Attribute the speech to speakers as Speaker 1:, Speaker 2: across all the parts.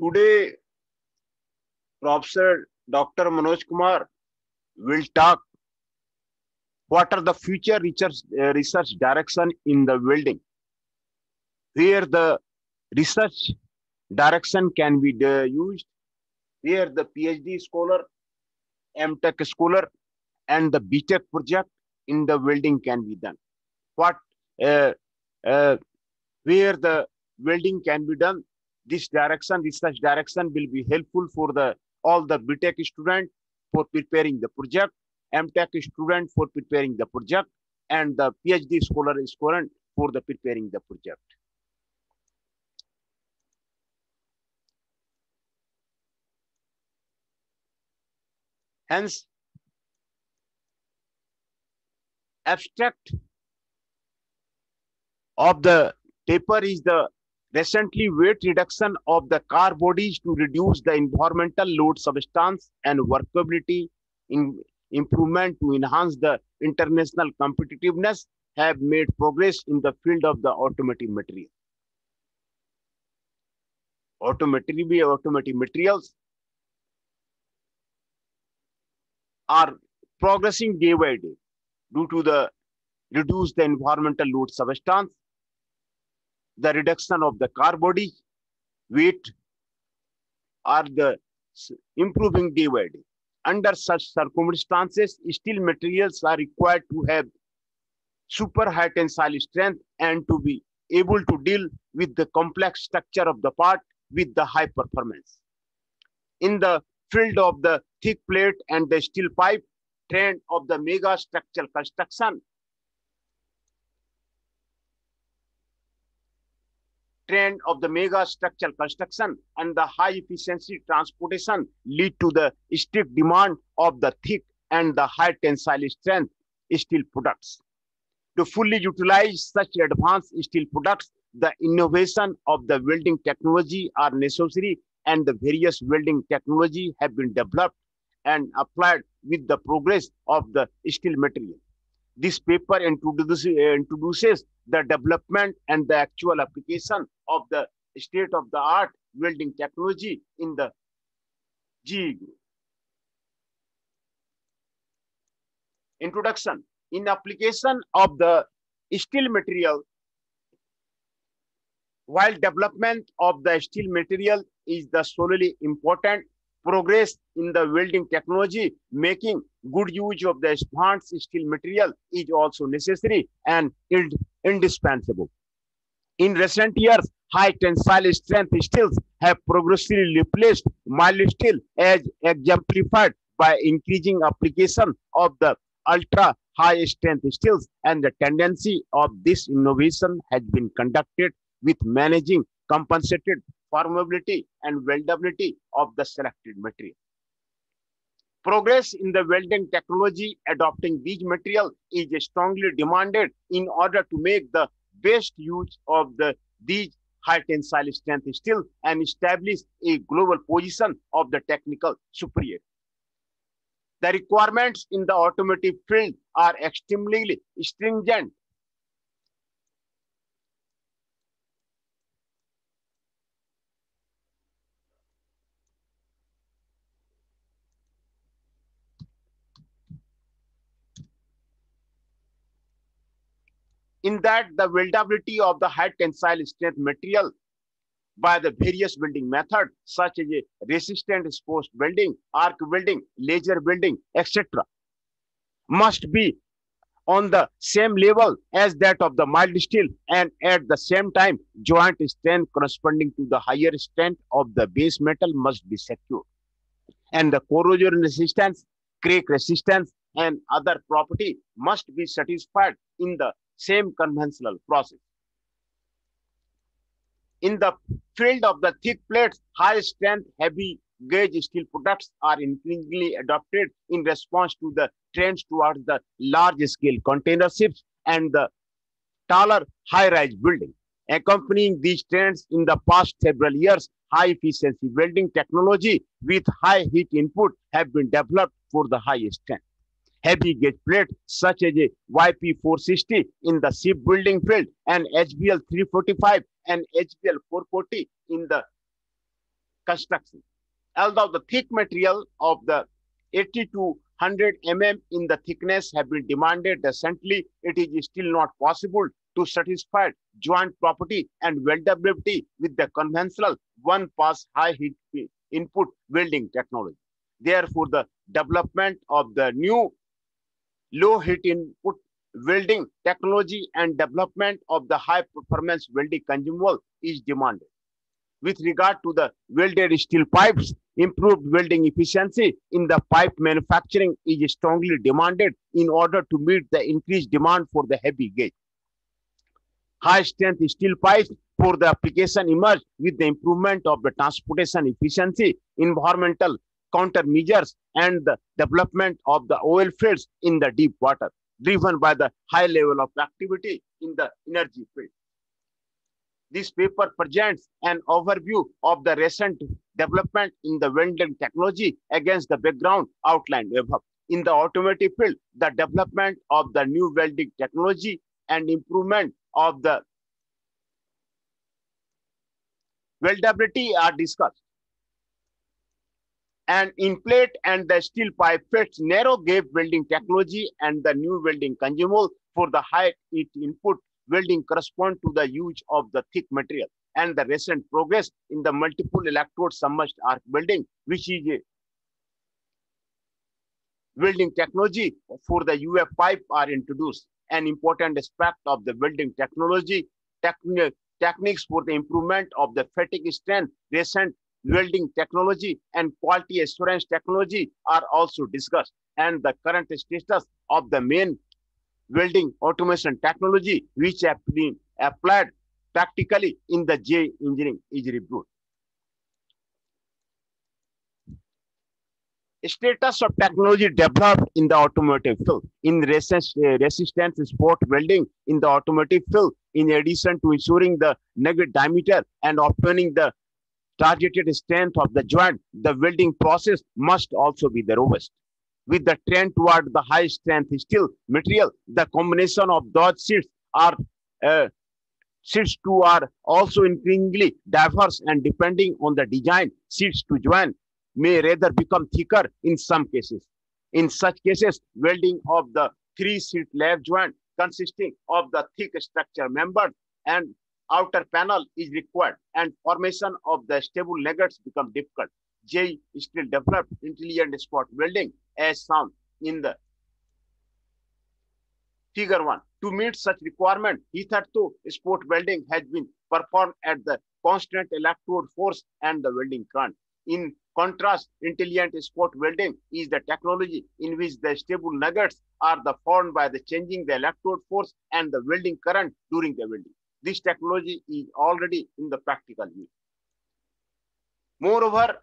Speaker 1: Today, Professor Dr. Manoj Kumar will talk what are the future research direction in the welding, where the research direction can be used, where the PhD scholar, MTech scholar, and the BTech project in the welding can be done. What uh, uh, where the welding can be done. This direction, research direction will be helpful for the all the BTech student for preparing the project, MTech student for preparing the project, and the PhD scholar student for the preparing the project. Hence, abstract of the paper is the recently weight reduction of the car bodies to reduce the environmental load substance and workability in improvement to enhance the international competitiveness have made progress in the field of the automotive material. Automotive materials are progressing day by day due to the reduce the environmental load substance, the reduction of the car body weight are the improving day by day. Under such circumstances, steel materials are required to have super high tensile strength and to be able to deal with the complex structure of the part with the high performance. In the field of the thick plate and the steel pipe, trend of the mega structural construction, and the high efficiency transportation lead to the strict demand of the thick and the high tensile strength steel products. To fully utilize such advanced steel products, the innovation of the welding technology are necessary, and the various welding technology have been developed and applied with the progress of the steel material. This paper introduces the development and the actual application of the state-of-the-art welding technology in the GE Group. Introduction. In application of the steel material, while development of the steel material is the solely important, progress in the welding technology, making good use of the advanced steel material is also necessary and indispensable. In recent years, high tensile strength steels have progressively replaced mild steel as exemplified by increasing application of the ultra high strength steels, and the tendency of this innovation has been conducted with managing compensated formability and weldability of the selected material. Progress in the welding technology adopting these materials is strongly demanded in order to make the best use of these high tensile strength steel and establish a global position of the technical superiority. The requirements in the automotive field are extremely stringent. In that, the weldability of the high tensile strength material by the various welding methods, such as a resistant exposed welding, arc welding, laser welding, etc., must be on the same level as that of the mild steel, and at the same time, joint strength corresponding to the higher strength of the base metal must be secured. And the corrosion resistance, crack resistance, and other property must be satisfied in the same conventional process. In the field of the thick plates, high strength, heavy gauge steel products are increasingly adopted in response to the trends towards the large scale container ships and the taller high rise building. Accompanying these trends in the past several years, high efficiency welding technology with high heat input have been developed for the high strength heavy gauge plate such as a YP460 in the shipbuilding field and HBL 345 and HBL 440 in the construction. Although the thick material of the 80 to 100 in the thickness have been demanded recently, it is still not possible to satisfy joint property and weldability with the conventional one-pass high heat input welding technology. Therefore, the development of the new low heat input welding technology and development of the high performance welding consumable is demanded. With regard to the welded steel pipes, improved welding efficiency in the pipe manufacturing is strongly demanded in order to meet the increased demand for the heavy gauge. High strength steel pipes for the application emerged with the improvement of the transportation efficiency, environmental countermeasures, and the development of the oil fields in the deep water, driven by the high level of activity in the energy field. This paper presents an overview of the recent development in the welding technology against the background outlined above. In the automotive field, the development of the new welding technology and improvement of the weldability are discussed. And in plate and the steel pipe fits narrow gauge welding technology and the new welding consumable for the high heat input welding correspond to the use of the thick material and the recent progress in the multiple electrode submerged arc welding, which is a welding technology for the UF pipe are introduced. An important aspect of the welding technology techniques for the improvement of the fatigue strength, recent welding technology and quality assurance technology are also discussed, and the current status of the main welding automation technology which have been applied practically in the J engineering is reviewed. Status of technology developed in the automotive field. In resistance sport welding in the automotive field, in addition to ensuring the negative diameter and obtaining the targeted strength of the joint, the welding process must also be the robust. With the trend toward the high strength steel material, the combination of those sheets too are also increasingly diverse, and depending on the design, sheets to join may rather become thicker in some cases. In such cases, welding of the three-sheet lap joint consisting of the thick structure member and outer panel is required, and formation of the stable nuggets become difficult. J still developed intelligent spot welding as shown in the figure 1. To meet such requirement, hitherto spot welding has been performed at the constant electrode force and the welding current. In contrast, intelligent spot welding is the technology in which the stable nuggets are formed by the changing the electrode force and the welding current during the welding. This technology is already in the practical use. Moreover,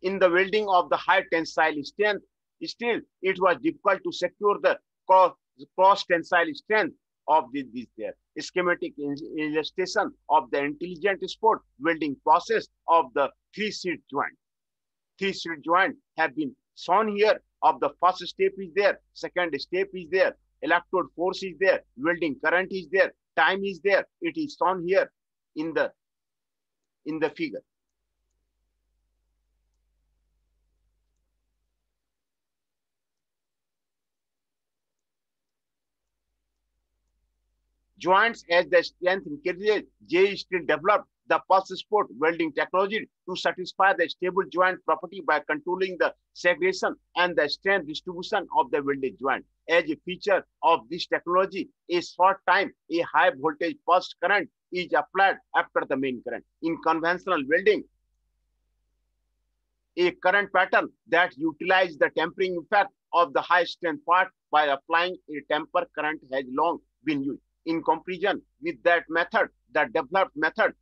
Speaker 1: in the welding of the high tensile strength, still it was difficult to secure the cross tensile strength of this there. Schematic illustration of the intelligent spot welding process of the three-sheet joint. Three-sheet joint have been shown here. Of the first step is there, second step is there, electrode force is there, welding current is there, time is there. It is shown here in the figure. Joints as the strength increases, J still developed the pulse spot welding technology to satisfy the stable joint property by controlling the segregation and the strength distribution of the welded joint. As a feature of this technology, a short time, a high voltage pulse current is applied after the main current. In conventional welding, a current pattern that utilizes the tempering effect of the high strength part by applying a temper current has long been used. In comparison with that method, the developed method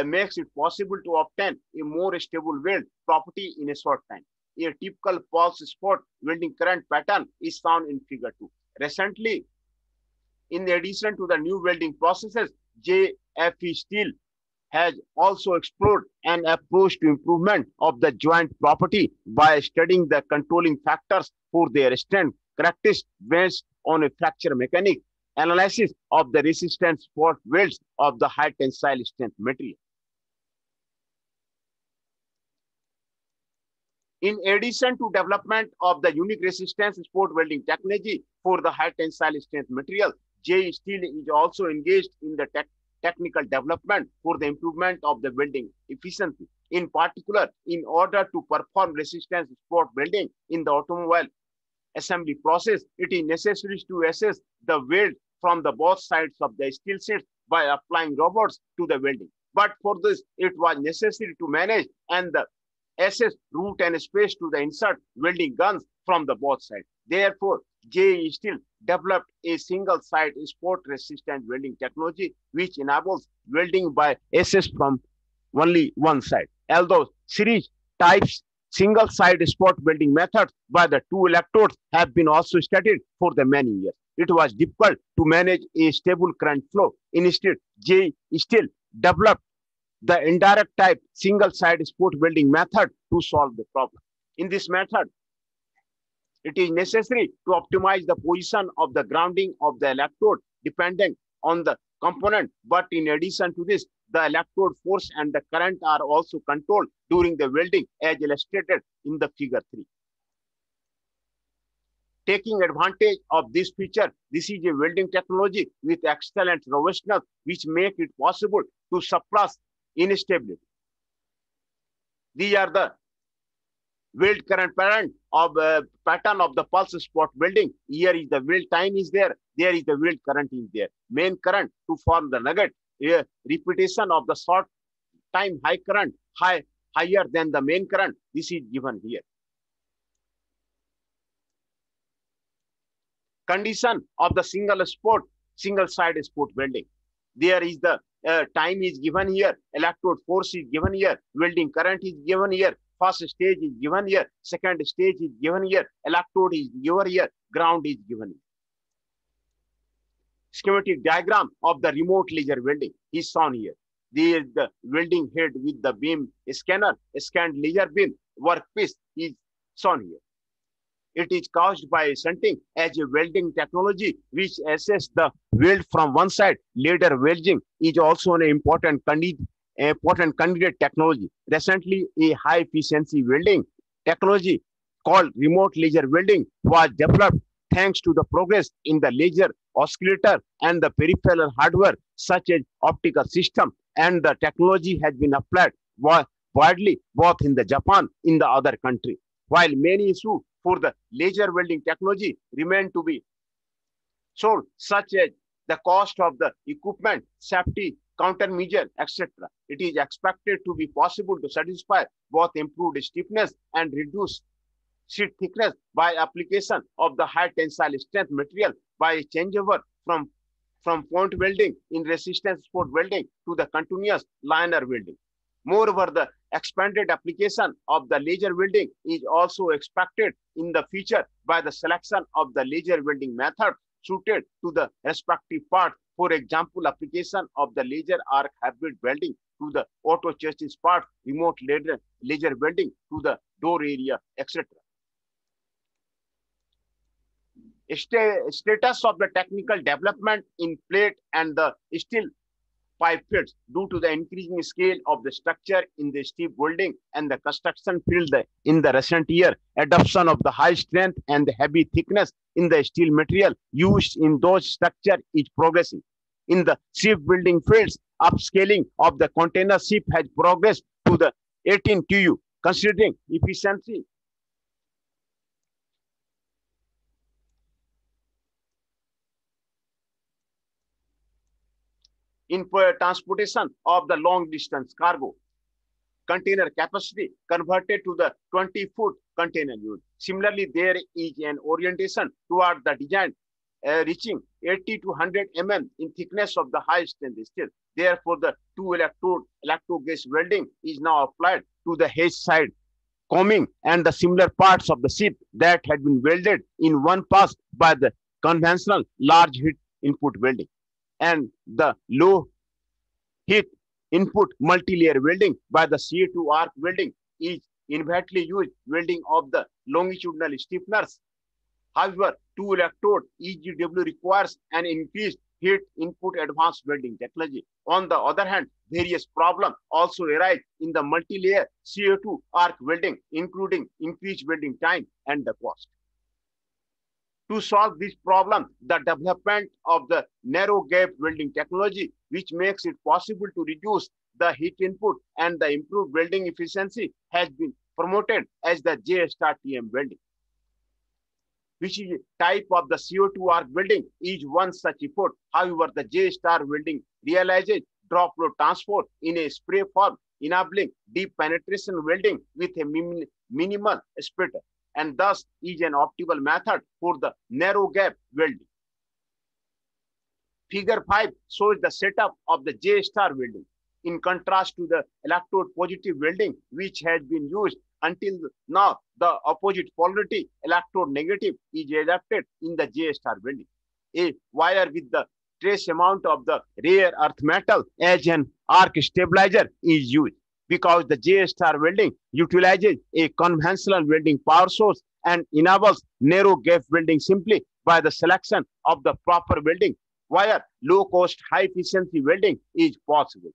Speaker 1: makes it possible to obtain a more stable weld property in a short time. A typical pulse spot welding current pattern is found in figure 2. Recently, in addition to the new welding processes, JFE Steel has also explored an approach to improvement of the joint property by studying the controlling factors for their strength characteristics based on a fracture mechanics analysis of the resistance spot welds of the high tensile strength material. In addition to development of the unique resistance sport welding technology for the high tensile strength material, JE Steel is also engaged in the technical development for the improvement of the welding efficiency. In particular, in order to perform resistance sport welding in the automobile assembly process, it is necessary to assess the weld from the both sides of the steel sheets by applying robots to the welding. But for this, it was necessary to manage and assess route and space to the insert welding guns from the both sides. Therefore, JE Steel developed a single side sport resistant welding technology which enables welding by access from only one side. Although series types single side spot welding methods by the two electrodes have been also studied for the many years. It was difficult to manage a stable current flow. Instead, JE Steel developed the indirect type single side spot welding method to solve the problem. In this method, it is necessary to optimize the position of the grounding of the electrode depending on the component. But in addition to this, the electrode force and the current are also controlled during the welding as illustrated in the figure 3. Taking advantage of this feature, this is a welding technology with excellent robustness which make it possible to suppress instability. These are the weld current pattern of the pulse spot welding. Here is the weld time is there is the weld current is there. Main current to form the nugget. Repetition of the short time high current higher than the main current. This is given here. Condition of the single side spot welding. There is the time is given here, electrode force is given here, welding current is given here, first stage is given here, second stage is given here, electrode is given here, ground is given here. Schematic diagram of the remote laser welding is shown here. There is the welding head with the beam scanner, scanned laser beam workpiece is shown here. It is caused by shunting as a welding technology which assesses the weld from one side. Later welding is also an important candidate technology. Recently, a high efficiency welding technology called remote laser welding was developed thanks to the progress in the laser oscillator and the peripheral hardware such as optical system, and the technology has been applied widely both in the Japan in the other country. While many issues for the laser welding technology remain to be solved, such as the cost of the equipment, safety, countermeasure, etc., it is expected to be possible to satisfy both improved stiffness and reduced sheet thickness by application of the high tensile strength material by a changeover from point welding in resistance spot welding to the continuous linear welding. Moreover, the expanded application of the laser welding is also expected in the future by the selection of the laser welding method suited to the respective part. For example, application of the laser arc hybrid welding to the auto chassis part, remote laser welding to the door area, etc. Status of the technical development in plate and the steel pipe fields due to the increasing scale of the structure in the steel welding and the construction field in the recent year, adoption of the high strength and the heavy thickness in the steel material used in those structure is progressing. In the shipbuilding fields, upscaling of the container ship has progressed to the 18 TEU, considering efficiency. In transportation of the long distance cargo, container capacity converted to the 20-foot container unit. Similarly, there is an orientation toward the design reaching 80 to 100 mm in thickness of the high strength steel. Therefore, the two electrode gas welding is now applied to the hedge side combing and the similar parts of the ship that had been welded in one pass by the conventional large heat input welding. And the low heat input multi-layer welding by the CO2 arc welding is inversely used welding of the longitudinal stiffeners. However, two electrode EGW requires an increased heat input advanced welding technology. On the other hand, various problems also arise in the multi-layer CO2 arc welding, including increased welding time and the cost. To solve this problem, the development of the narrow gap welding technology, which makes it possible to reduce the heat input and the improved welding efficiency, has been promoted as the J-star TM welding, which is a type of the CO2 arc welding, is one such effort. However, the J-star welding realizes drop flow transfer in a spray form, enabling deep penetration welding with a minimal splitter, and thus is an optimal method for the narrow gap welding. Figure 5 shows the setup of the J-star welding, in contrast to the electrode positive welding, which has been used until now. The opposite polarity, electrode negative, is adapted in the J-star welding. A wire with the trace amount of the rare earth metal as an arc stabilizer is used, because the J-star welding utilizes a conventional welding power source and enables narrow gap welding simply by the selection of the proper welding wire. Low cost, high efficiency welding is possible.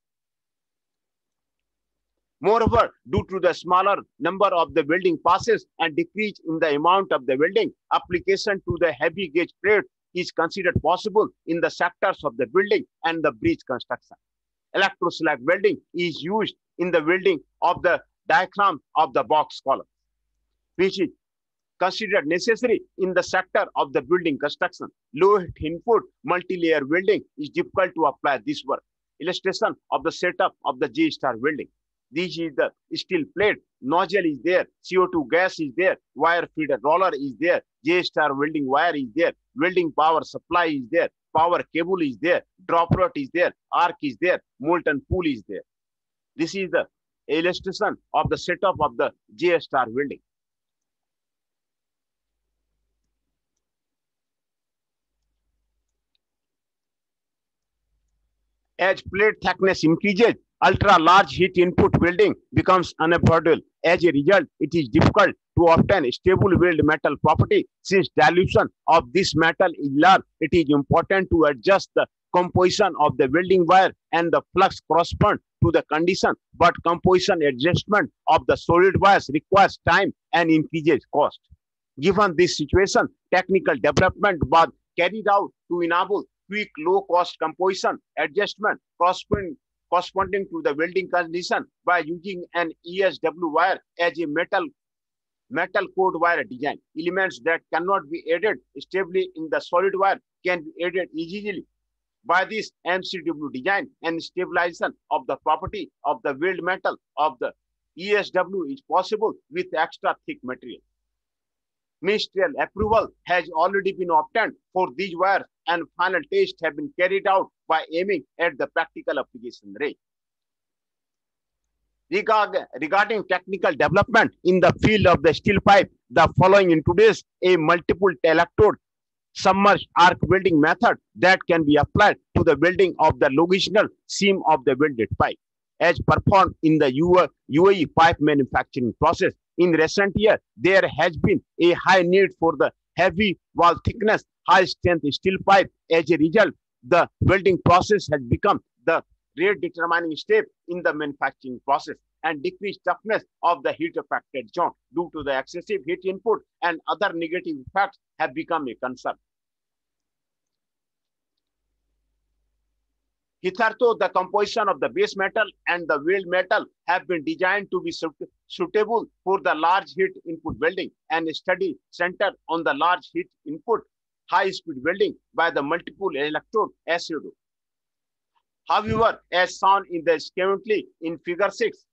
Speaker 1: Moreover, due to the smaller number of the welding passes and decrease in the amount of the welding, application to the heavy gauge plate is considered possible in the sectors of the building and the bridge construction. Electroslag welding is used in the welding of the diaphragm of the box column, which is considered necessary in the sector of the building construction. Low heat input multi-layer welding is difficult to apply this work. Illustration of the setup of the J-star welding. This is the steel plate, nozzle is there, CO2 gas is there, wire feeder roller is there, J-star welding wire is there, welding power supply is there, power cable is there, drop rod is there, arc is there, molten pool is there. This is the illustration of the setup of the J-star welding. As plate thickness increases, ultra-large heat input welding becomes unavoidable. As a result, it is difficult to obtain stable weld metal property. Since dilution of this metal is large, it is important to adjust the composition of the welding wire and the flux correspond to the condition, but composition adjustment of the solid wires requires time and increases cost. Given this situation, technical development was carried out to enable quick low-cost composition adjustment corresponding to the welding condition by using an ESW wire as a metal cored wire design. Elements that cannot be added stably in the solid wire can be added easily by this MCW design, and stabilization of the property of the weld metal of the ESW is possible with extra thick material. Ministerial approval has already been obtained for these wires, and final tests have been carried out by aiming at the practical application range. Regarding technical development in the field of the steel pipe, the following introduces a multiple electrode submerged arc welding method that can be applied to the welding of the longitudinal seam of the welded pipe, as performed in the UAE pipe manufacturing process. In recent years, there has been a high need for the heavy wall thickness, high strength steel pipe. As a result, the welding process has become the rate determining step in the manufacturing process, and decreased toughness of the heat affected zone due to the excessive heat input and other negative effects have become a concern. Hitherto, the composition of the base metal and the weld metal have been designed to be suitable for the large heat input welding, and a study centered on the large heat input high-speed welding by the multiple electrode SOD. However, as shown in the schematically in figure 6,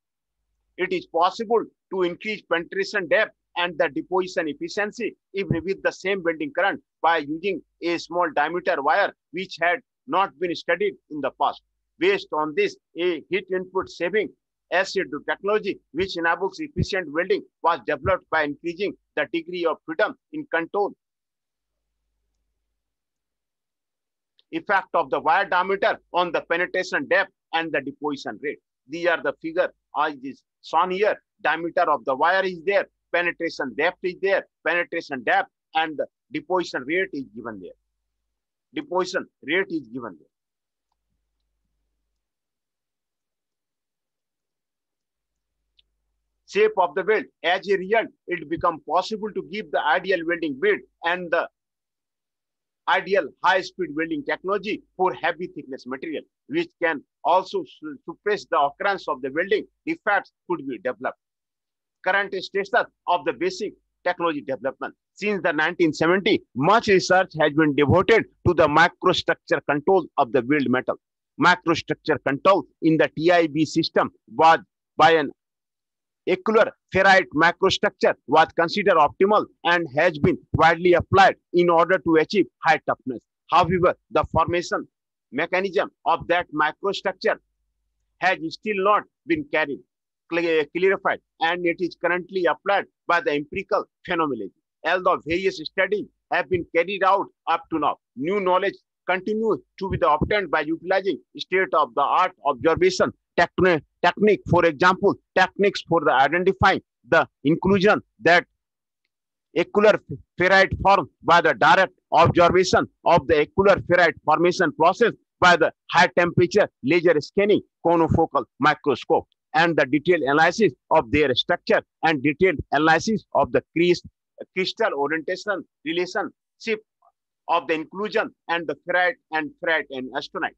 Speaker 1: it is possible to increase penetration depth and the deposition efficiency even with the same welding current by using a small diameter wire, which had not been studied in the past. Based on this, a heat input saving SOD technology, which enables efficient welding, was developed by increasing the degree of freedom in control effect of the wire diameter on the penetration depth and the deposition rate. These are the figure as is shown here. Diameter of the wire is there, penetration depth is there, penetration depth and the deposition rate is given there. deposition rate is given there. Shape of the weld. As a result, it becomes possible to give the ideal welding bed and the ideal high-speed welding technology for heavy thickness material, which can also suppress the occurrence of the welding defects could be developed. Current status of the basic technology development. Since the 1970s, much research has been devoted to the microstructure control of the weld metal. Microstructure control in the TIB system was by an Ecular ferrite microstructure was considered optimal and has been widely applied in order to achieve high toughness. However, the formation mechanism of that microstructure has still not been clarified, and it is currently applied by the empirical phenomenology. Although various studies have been carried out up to now, new knowledge continues to be obtained by utilizing state-of-the-art observation technique, for example, techniques for the identifying the inclusion that ecular ferrite formed by the direct observation of the ecular ferrite formation process by the high temperature laser scanning conofocal microscope, and the detailed analysis of their structure and detailed analysis of the crystal orientation relationship of the inclusion and the ferrite and austenite.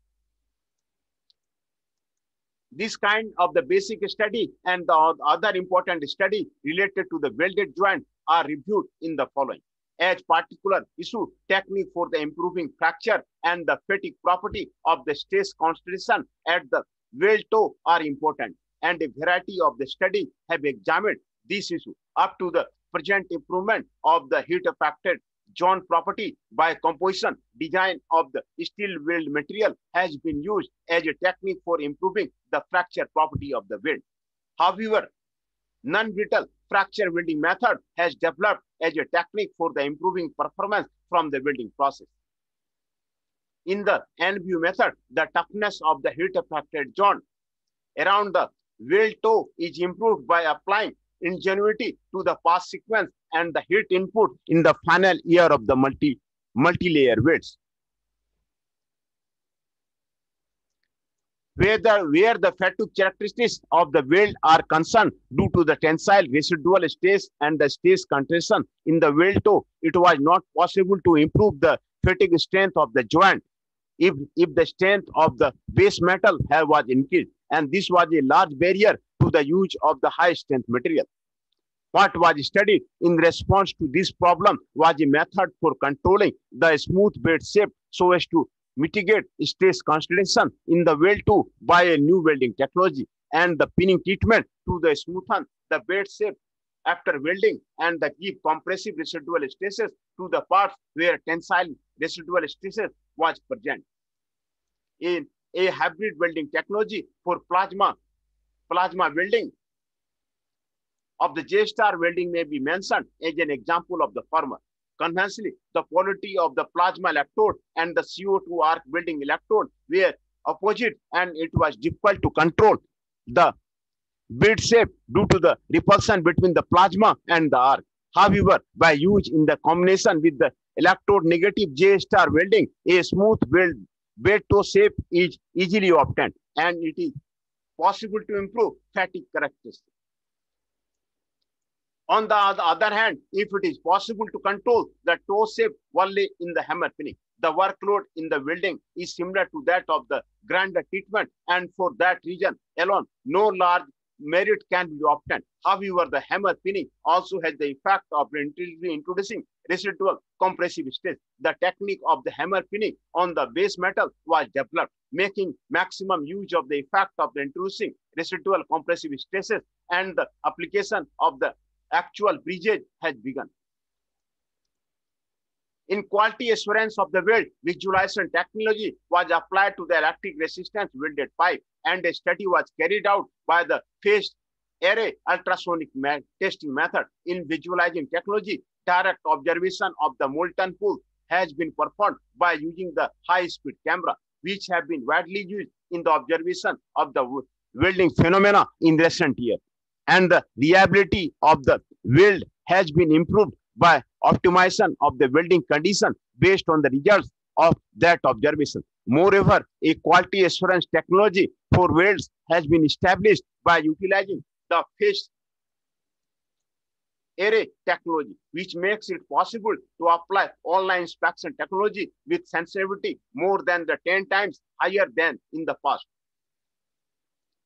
Speaker 1: This kind of the basic study and the other important study related to the welded joint are reviewed in the following. As particular issue, technique for the improving fracture and the fatigue property of the stress concentration at the weld toe are important, and a variety of the study have examined this issue. Up to the present, improvement of the heat affected joint property by composition design of the steel weld material has been used as a technique for improving the fracture property of the weld. However, non-brittle fracture welding method has developed as a technique for the improving performance from the welding process. In the NBU method, the toughness of the heat affected joint around the weld toe is improved by applying ingenuity to the pass sequence and the heat input in the final year of the multi-layer welds. Where the fatigue characteristics of the weld are concerned due to the tensile residual stress and the stress contraction in the weld toe, it was not possible to improve the fatigue strength of the joint if the strength of the base metal was increased, and this was a large barrier to the use of the high strength material. What was studied in response to this problem was a method for controlling the smooth bed shape so as to mitigate stress concentration in the weld toe by a new welding technology, and the pinning treatment to the smoothen the bed shape after welding and the give compressive residual stresses to the parts where tensile residual stresses was present. In a hybrid welding technology for plasma welding of the J-star welding may be mentioned as an example of the former. Conversely, the quality of the plasma electrode and the CO2 arc welding electrode were opposite, and it was difficult to control the bed shape due to the repulsion between the plasma and the arc. However, by use in the combination with the electrode negative J-star welding, a smooth bed toe shape is easily obtained, and it is possible to improve fatigue characteristics. On the other hand, if it is possible to control the toe shape only in the hammer pinning, the workload in the welding is similar to that of the grinder treatment, and for that reason alone, no large merit can be obtained. However, the hammer pinning also has the effect of introducing residual compressive stress. The technique of the hammer pinning on the base metal was developed, making maximum use of the effect of the introducing residual compressive stresses, and the application of the actual bridges has begun. In quality assurance of the weld, visualization technology was applied to the electric resistance welded pipe, and a study was carried out by the phased array ultrasonic testing method. In visualizing technology, direct observation of the molten pool has been performed by using the high-speed camera, which have been widely used in the observation of the welding phenomena in recent years. And the reliability of the weld has been improved by optimization of the welding condition based on the results of that observation. Moreover, a quality assurance technology for welds has been established by utilizing the phase array technology, which makes it possible to apply online inspection technology with sensitivity more than the 10 times higher than in the past.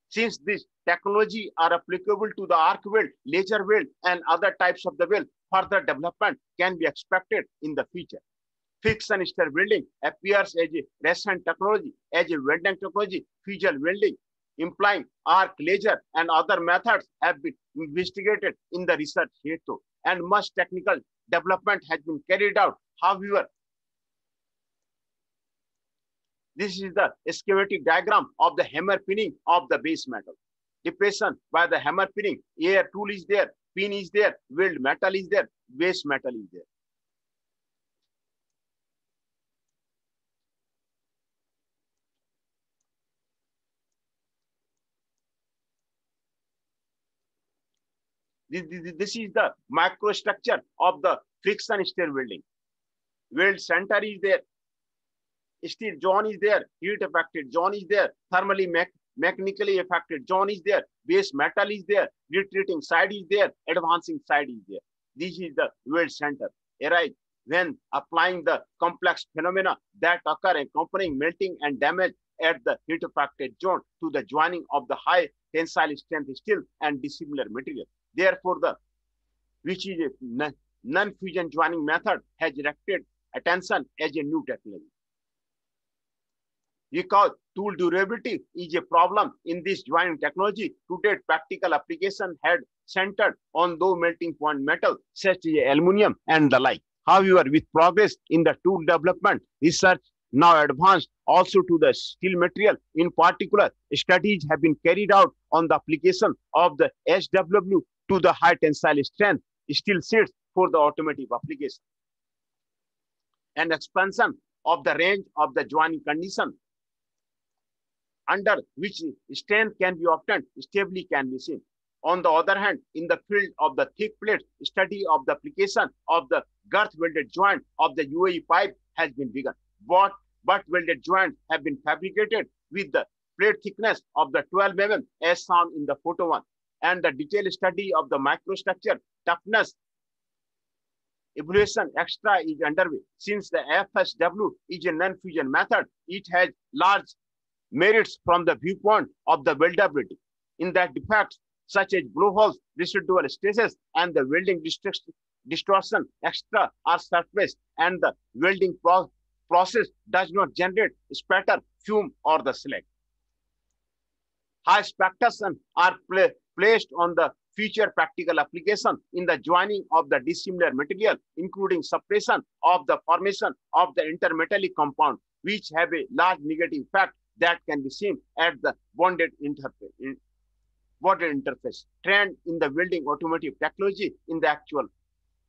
Speaker 1: Since this technology are applicable to the arc weld, laser weld, and other types of the weld, further development can be expected in the future. Fixed and stir welding appears as a recent technology, as a welding technology, fusion welding, implying arc, laser, and other methods have been investigated in the research hereto, and much technical development has been carried out. However, this is the schematic diagram of the hammer pinning of the base metal. Depression by the hammer pinning, air tool is there, pin is there, weld metal is there, base metal is there. This is the microstructure of the friction stir welding. Weld center is there, steel zone is there, heat affected zone is there, thermally mechanically affected zone is there, base metal is there, retreating side is there, advancing side is there. This is the weld center. Arise when applying the complex phenomena that occur accompanying melting and damage at the heat affected zone to the joining of the high tensile strength steel and dissimilar material. Therefore, which is a non-fusion joining method has directed attention as a new technology. Because tool durability is a problem in this joining technology, to date practical application had centered on low melting point metal such as aluminum and the like. However, with progress in the tool development, research now advanced also to the steel material. In particular, studies have been carried out on the application of the SW to the high tensile strength steel sheets for the automotive application, and expansion of the range of the joining condition under which strength can be obtained stably can be seen. On the other hand, in the field of the thick plates, study of the application of the girth welded joint of the UAE pipe has been begun. Butt welded joints have been fabricated with the plate thickness of the 12 mm as shown in the photo 1. And the detailed study of the microstructure toughness evaluation extra is underway. Since the FSW is a non-fusion method, it has large merits from the viewpoint of the weldability, in that defects such as blowholes, residual stresses, and the welding distortion extra are surfaced, and the welding process does not generate spatter, fume, or the slag. High expectations are placed on the future practical application in the joining of the dissimilar material, including suppression of the formation of the intermetallic compound, which have a large negative effect that can be seen at the bonded interface. Trend in the welding automotive technology in the actual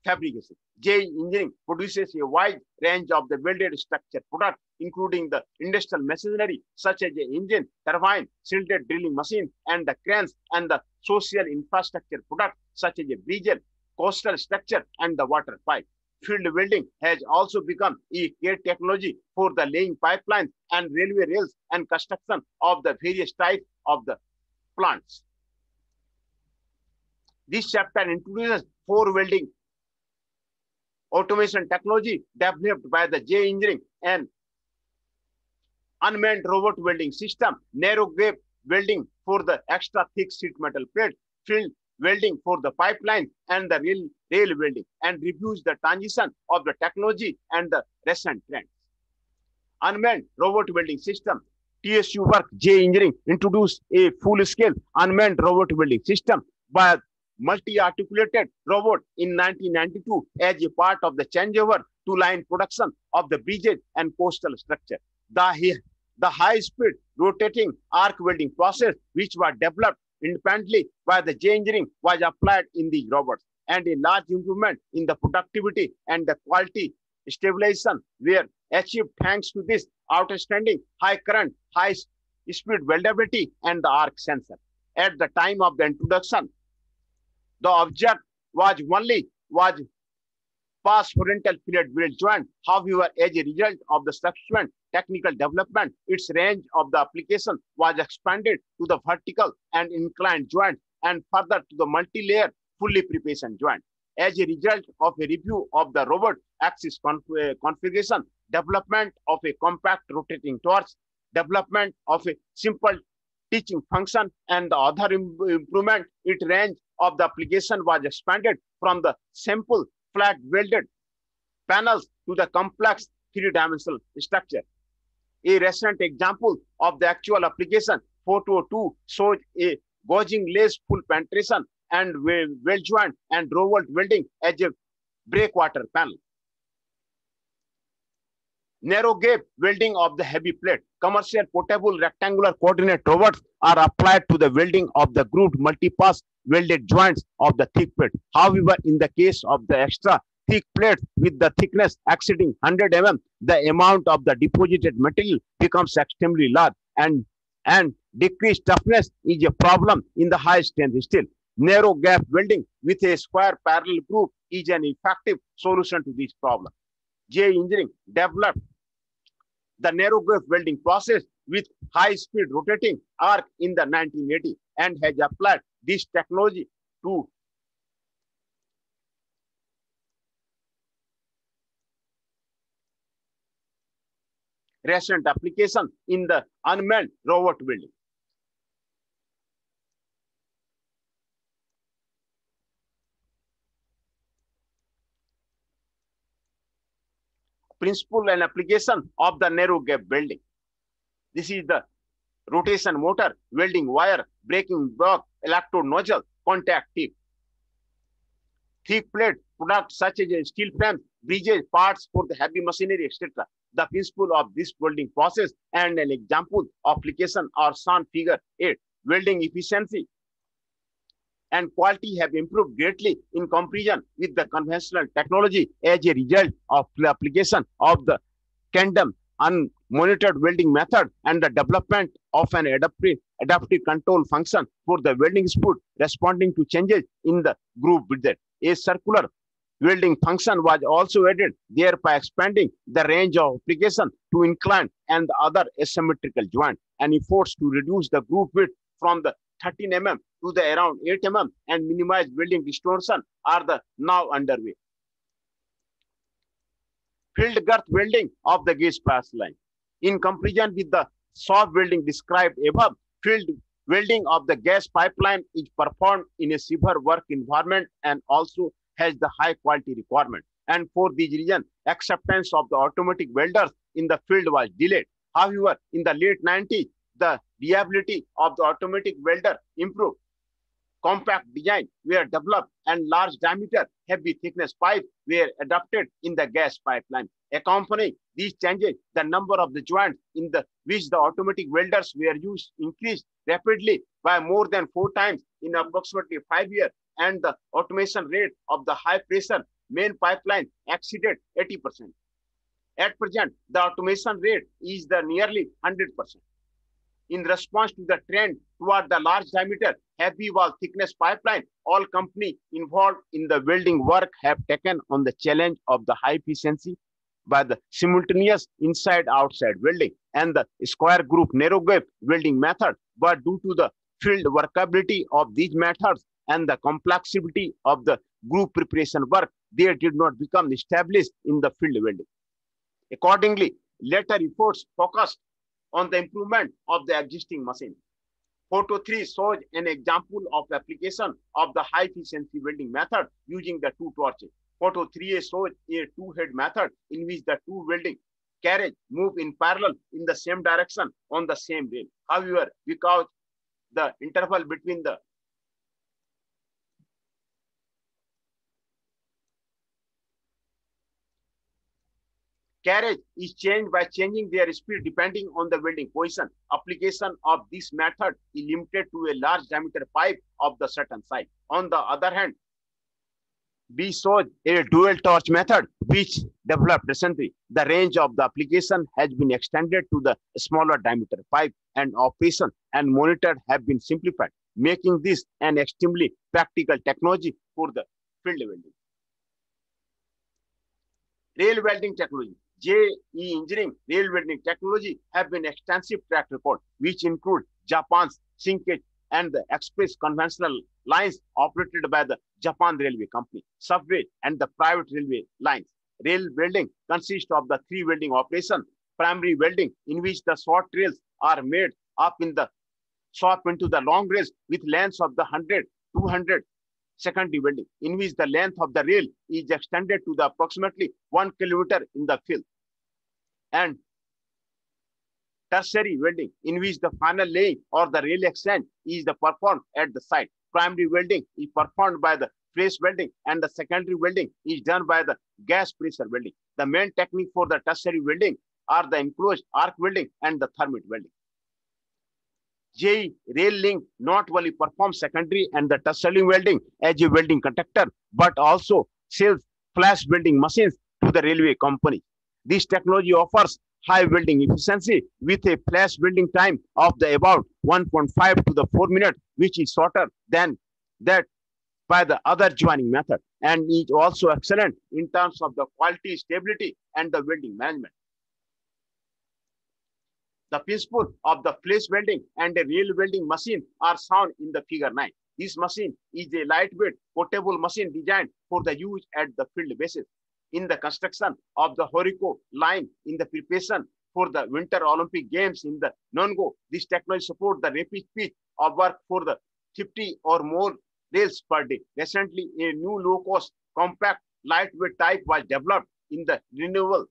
Speaker 1: fabrication. JE Engineering produces a wide range of the welded structure products, including the industrial machinery such as the engine, turbine, shielded drilling machine, and the cranes, and the social infrastructure products such as a bridge, coastal structure, and the water pipe. Field welding has also become a key technology for the laying pipelines and railway rails and construction of the various types of the plants. This chapter introduces 4 welding automation technology developed by the JE Engineering and unmanned robot welding system, narrow gauge welding for the extra thick sheet metal plate, field welding for the pipeline, and the rail welding, and reviews the transition of the technology and the recent trends. Unmanned robot welding system. TSU work JE Engineering introduced a full-scale unmanned robot welding system by multi-articulated robot in 1992 as a part of the changeover to line production of the bridges and coastal structure. The high-speed rotating arc welding process, which was developed independently by the JE Engineering, was applied in these robots, and a large improvement in the productivity and the quality stabilization were achieved thanks to this outstanding high current, high speed weldability, and the arc sensor. At the time of the introduction, the object was past horizontal fillet weld joint. However, as a result of the subsequent technical development, its range of the application was expanded to the vertical and inclined joint and further to the multi-layer fully preparation joint. As a result of a review of the robot axis configuration, development of a compact rotating torch, development of a simple teaching function, and the other improvement, its range of the application was expanded from the simple flat welded panels to the complex three-dimensional structure. A recent example of the actual application, photo 2, shows a gauging lace full penetration and weld joint and row welding as a breakwater panel. Narrow gap welding of the heavy plate. Commercial portable rectangular coordinate robots are applied to the welding of the grooved multipass welded joints of the thick plate. However, in the case of the extra thick plates with the thickness exceeding 100 mm, the amount of the deposited material becomes extremely large, and decreased toughness is a problem in the high strength steel. Narrow gap welding with a square parallel groove is an effective solution to this problem. J Engineering developed the narrow gap welding process with high-speed rotating arc in the 1980s and has applied this technology to recent application in the unmanned robot welding. Principle and application of the narrow gap welding. This is the rotation motor, welding wire, braking block, electrode nozzle, contact tip. Thick plate products such as steel frames, bridges, parts for the heavy machinery, etc. The principle of this welding process and an example of application are shown figure 8. Welding efficiency and quality have improved greatly in comparison with the conventional technology as a result of the application of the tandem unmonitored welding method and the development of an adaptive control function for the welding speed responding to changes in the groove width. A circular welding function was also added, thereby expanding the range of application to inclined and other asymmetrical joint, and efforts to reduce the groove width from the 13 mm to the around 8 mm and minimize welding distortion are the now underway. Field girth welding of the gauge pass line. In comparison with the soft welding described above, field welding of the gas pipeline is performed in a severe work environment and also has the high quality requirement. And for this reason, acceptance of the automatic welders in the field was delayed. However, in the late 90s, the reliability of the automatic welder improved. Compact design were developed and large diameter, heavy thickness pipes were adopted in the gas pipeline. Accompanying these changes, the number of the joints in which the automatic welders were used increased rapidly by more than 4 times in approximately 5 years, and the automation rate of the high pressure main pipeline exceeded 80%. At present, the automation rate is nearly 100%. In response to the trend toward the large diameter, heavy wall thickness pipeline, all companies involved in the welding work have taken on the challenge of the high efficiency by the simultaneous inside-outside welding and the square group narrow gap welding method. But due to the field workability of these methods and the complexity of the group preparation work, they did not become established in the field welding. Accordingly, later efforts focused on the improvement of the existing machine. Photo 3 shows an example of application of the high efficiency welding method using the 2 torches. Photo 3a shows a 2-head method in which the 2 welding carriage move in parallel in the same direction on the same rail. However, because the interval between the carriage is changed by changing their speed depending on the welding position. Application of this method is limited to a large diameter pipe of the certain size. On the other hand, B shows a dual torch method which developed recently. The range of the application has been extended to the smaller diameter pipe, and operation and monitored have been simplified, making this an extremely practical technology for the field welding. Rail welding technology. JE Engineering rail welding technology have been extensive track record, which include Japan's Shinkei and the express conventional lines operated by the Japan Railway Company, subway, and the private railway lines. Rail welding consists of the three welding operation: primary welding, in which the short rails are made up in the swap into the long rails with lengths of the 100, 200. Secondary welding, in which the length of the rail is extended to the approximately 1 kilometer in the field. And tertiary welding, in which the final laying or the rail exchange is performed at the site. Primary welding is performed by the press welding, and the secondary welding is done by the gas pressure welding. The main technique for the tertiary welding are the enclosed arc welding and the thermite welding. JE Rail Link not only performs secondary and the tertiary welding as a welding contractor, but also sells flash welding machines to the railway company. This technology offers high welding efficiency with a flash welding time of the about 1.5 to the 4 minutes, which is shorter than that by the other joining method, and is also excellent in terms of the quality, stability, and the welding management. The principle of the flash welding and a real welding machine are shown in the figure 9. This machine is a lightweight, portable machine designed for the use at the field basis. In the construction of the Horiko line in the preparation for the Winter Olympic Games in the Nongo, this technology supports the rapid speed of work for the 50 or more rails per day. Recently, a new low-cost, compact, lightweight type was developed in the renewable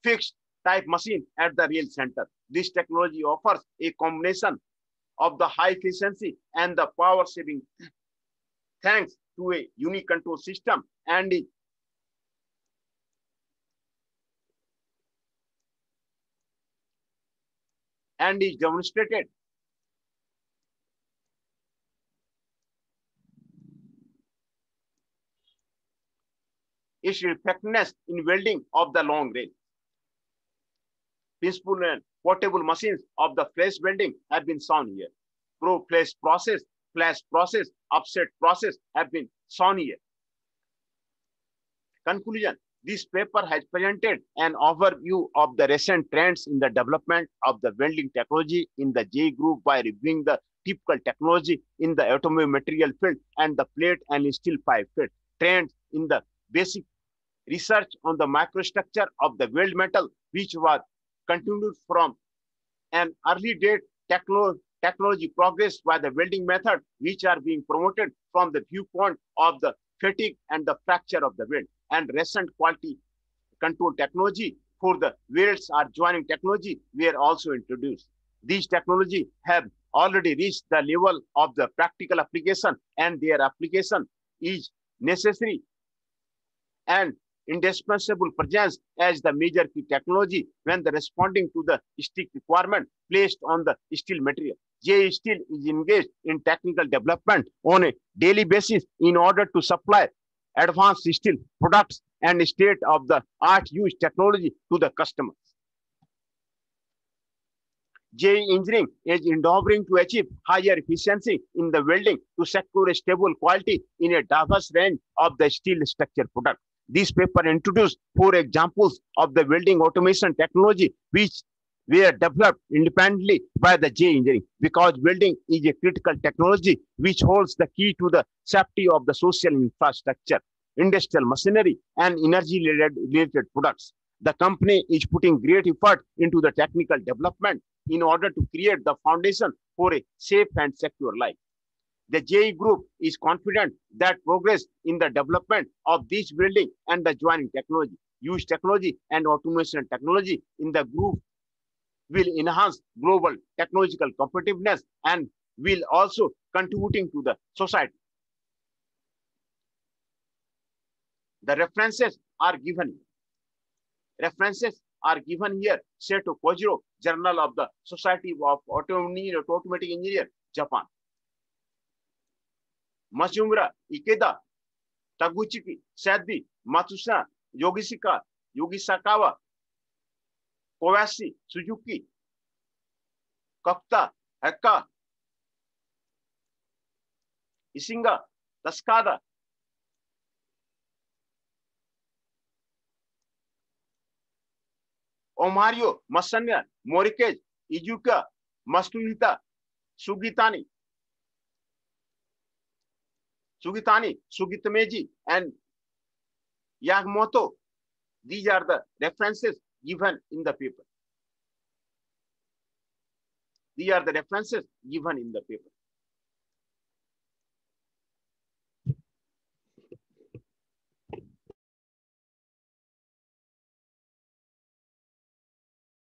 Speaker 1: fixed type machine at the rail center. This technology offers a combination of the high efficiency and the power saving thanks to a unique control system and is demonstrated its effectiveness in welding of the long rail. Principal and portable machines of the flash welding have been shown here. Flash process, offset process have been shown here. Conclusion. This paper has presented an overview of the recent trends in the development of the welding technology in the JE Group by reviewing the typical technology in the automotive material field and the plate and steel pipe field. Trends in the basic research on the microstructure of the weld metal, which was continued from an early date technology progress by the welding method, which are being promoted from the viewpoint of the fatigue and the fracture of the weld, and recent quality control technology for the welds or joining technology were also introduced. These technology have already reached the level of the practical application, and their application is necessary and indispensable presence as the major key technology when the responding to the strict requirement placed on the steel material. JE Steel is engaged in technical development on a daily basis in order to supply advanced steel products and state-of-the-art use technology to the customers. JE Engineering is endeavoring to achieve higher efficiency in the welding to secure a stable quality in a diverse range of the steel structure product. This paper introduced 4 examples of the welding automation technology which were developed independently by the JE Engineering, because welding is a critical technology which holds the key to the safety of the social infrastructure, industrial machinery, and energy-related products. The company is putting great effort into the technical development in order to create the foundation for a safe and secure life. The JE Group is confident that progress in the development of this welding and the joining technology, use technology, and automation technology in the group will enhance global technological competitiveness and will also contributing to the society. The references are given. References are given here. Seto Kojiro, Journal of the Society of Automatic Engineer, Japan. Masumura Ikeda, Taguchi Sadbi, Matsusa, Yogisakawa, Kobayashi, Suzuki, Kokta, Hekka, Isinga, Tascada, Omario, Masanya, Morikej, Ijuka, Mastuhita, Sugitani, Sugitameji, and Yagmoto. These are the references given in the paper. These are the references given in the paper.